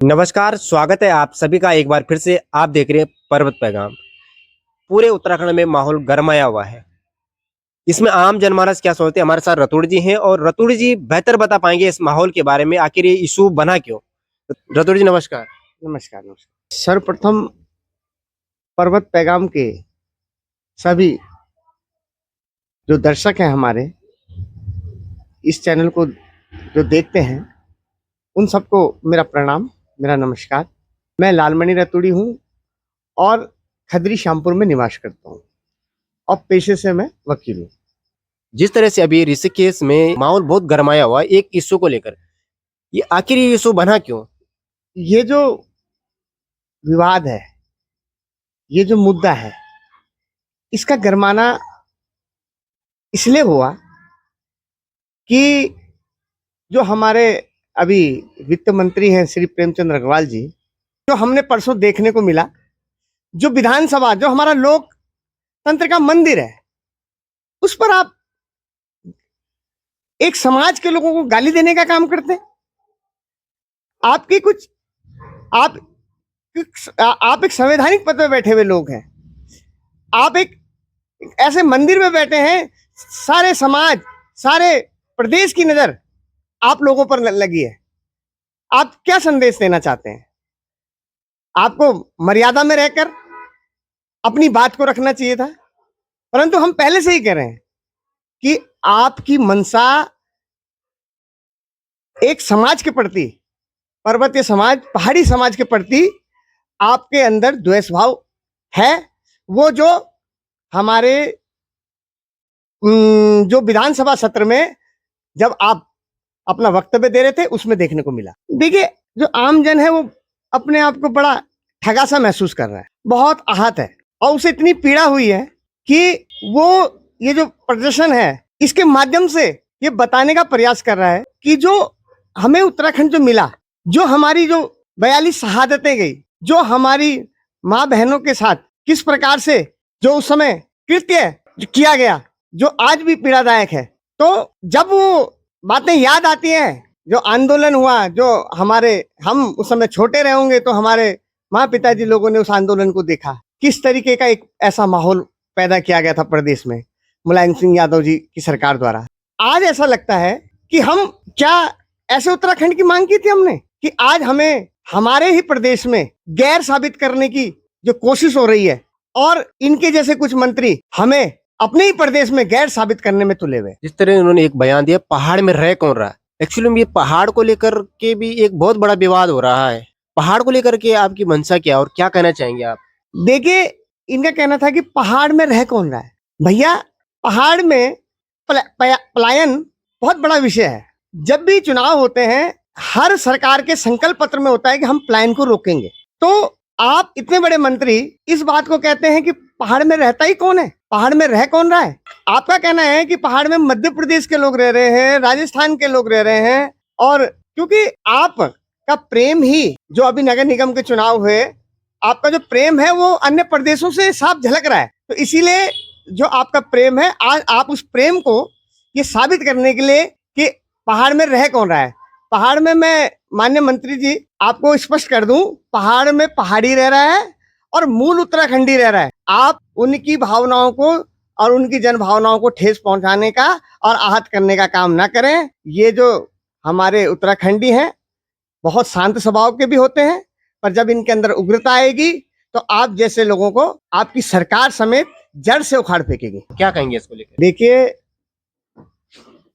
नमस्कार, स्वागत है आप सभी का एक बार फिर से। आप देख रहे हैं पर्वत पैगाम। पूरे उत्तराखंड में माहौल गरमाया हुआ है। इसमें आम जनमानस क्या सोचते हैं, हमारे साथ रतुड़ जी हैं और रतुड़ जी बेहतर बता पाएंगे इस माहौल के बारे में, आखिर ये इशू बना क्यों। रतुड़ जी नमस्कार। नमस्कार नमस्कार। सर्वप्रथम पर्वत पैगाम के सभी जो दर्शक हैं हमारे इस चैनल को जो देखते हैं उन सबको मेरा प्रणाम, मेरा नमस्कार। मैं लालमणि रतुड़ी हूँ और खदरी श्यामपुर में निवास करता हूँ और पेशे से मैं वकील हूँ। जिस तरह से अभी ऋषिकेश में माहौल बहुत गरमाया हुआ है एक इशू को लेकर, ये आखिर ये इशू बना क्यों। ये जो विवाद है, ये जो मुद्दा है, इसका गरमाना इसलिए हुआ कि जो हमारे अभी वित्त मंत्री हैं श्री प्रेमचंद अग्रवाल जी, जो हमने परसों देखने को मिला, जो विधानसभा, जो हमारा लोकतंत्र का मंदिर है, उस पर आप एक समाज के लोगों को गाली देने का काम करते हैं। आपकी कुछ आप एक संवैधानिक पद पे बैठे हुए लोग हैं, आप एक ऐसे मंदिर में बैठे हैं, सारे समाज, सारे प्रदेश की नजर आप लोगों पर लगी है। आप क्या संदेश देना चाहते हैं? आपको मर्यादा में रहकर अपनी बात को रखना चाहिए था, परंतु हम पहले से ही कह रहे हैं कि आपकी मंशा एक समाज के प्रति, पर्वतीय समाज, पहाड़ी समाज के प्रति आपके अंदर द्वेष भाव है। वो जो हमारे जो विधानसभा सत्र में जब आप अपना वक्तव्य दे रहे थे उसमें देखने को मिला। देखिए, जो आम जन है वो अपने आप को बड़ा ठगा सा महसूस कर रहा है, बहुत आहत है और उसे इतनी पीड़ा हुई है कि वो ये जो प्रदर्शन है इसके माध्यम से ये बताने का प्रयास कर रहा है कि जो हमें उत्तराखंड जो मिला, जो हमारी जो 42 शहादतें गई, जो हमारी माँ बहनों के साथ किस प्रकार से जो उस समय कृत्य किया गया, जो आज भी पीड़ादायक है, तो जब वो बातें याद आती हैं, जो आंदोलन हुआ, जो हम उस समय छोटे रहे होंगे तो हमारे माँ पिताजी लोगों ने उस आंदोलन को देखा, किस तरीके का एक ऐसा माहौल पैदा किया गया था प्रदेश में मुलायम सिंह यादव जी की सरकार द्वारा। आज ऐसा लगता है कि हम क्या ऐसे उत्तराखंड की मांग की थी हमने कि आज हमें हमारे ही प्रदेश में गैर साबित करने की जो कोशिश हो रही है और इनके जैसे कुछ मंत्री हमें अपने ही प्रदेश में गैर साबित करने में तुले हुए। जिस तरह उन्होंने एक बयान दिया, पहाड़ में रह कौन रहा है। एक्चुअली में ये पहाड़ को लेकर के भी एक बहुत बड़ा विवाद हो रहा है। पहाड़ को लेकर के आपकी मंशा क्या और क्या कहना चाहेंगे आप। देखिए, इनका कहना था कि पहाड़ में रह कौन रहा है। भैया, पहाड़ में पलायन बहुत बड़ा विषय है। जब भी चुनाव होते हैं, हर सरकार के संकल्प पत्र में होता है कि हम पलायन को रोकेंगे। तो आप इतने बड़े मंत्री इस बात को कहते हैं कि पहाड़ में रहता ही कौन है, पहाड़ में रह कौन रहा है। आपका कहना है कि पहाड़ में मध्य प्रदेश के लोग रह रहे हैं, राजस्थान के लोग रह रहे हैं, और क्योंकि आपका प्रेम ही, जो अभी नगर निगम के चुनाव हुए, आपका जो प्रेम है वो अन्य प्रदेशों से साफ झलक रहा है। तो इसीलिए जो आपका प्रेम है, आज आप उस प्रेम को ये साबित करने के लिए कि पहाड़ में रह कौन रहा है। पहाड़ में, मैं माननीय मंत्री जी आपको स्पष्ट कर दूं, पहाड़ में पहाड़ी रह रहा है और मूल उत्तराखंडी रह रहा है। आप उनकी भावनाओं को और उनकी जन भावनाओं को ठेस पहुंचाने का और आहत करने का काम ना करें। ये जो हमारे उत्तराखंडी हैं बहुत शांत स्वभाव के भी होते हैं, पर जब इनके अंदर उग्रता आएगी तो आप जैसे लोगों को आपकी सरकार समेत जड़ से उखाड़ फेंकेगी। क्या कहेंगे इसको लेकर। देखिए,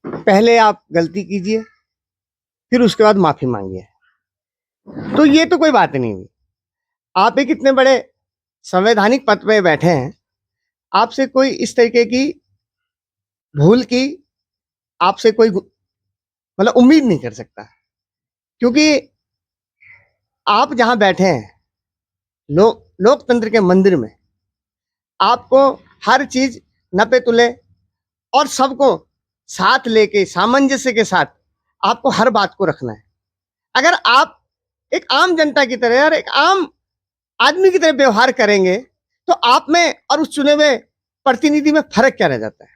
पहले आप गलती कीजिए, फिर उसके बाद माफी मांगिए, तो ये तो कोई बात नहीं हुई। आप एक इतने बड़े संवैधानिक पद पे बैठे हैं, आपसे कोई इस तरीके की भूल की आपसे कोई मतलब उम्मीद नहीं कर सकता, क्योंकि आप जहां बैठे हैं लोकतंत्र के मंदिर में, आपको हर चीज नपे तुले और सबको साथ लेके सामंजस्य के साथ आपको हर बात को रखना है। अगर आप एक आम जनता की तरह और एक आम आदमी की तरह व्यवहार करेंगे तो आप में और उस चुने हुए प्रतिनिधि में फर्क क्या रह जाता है।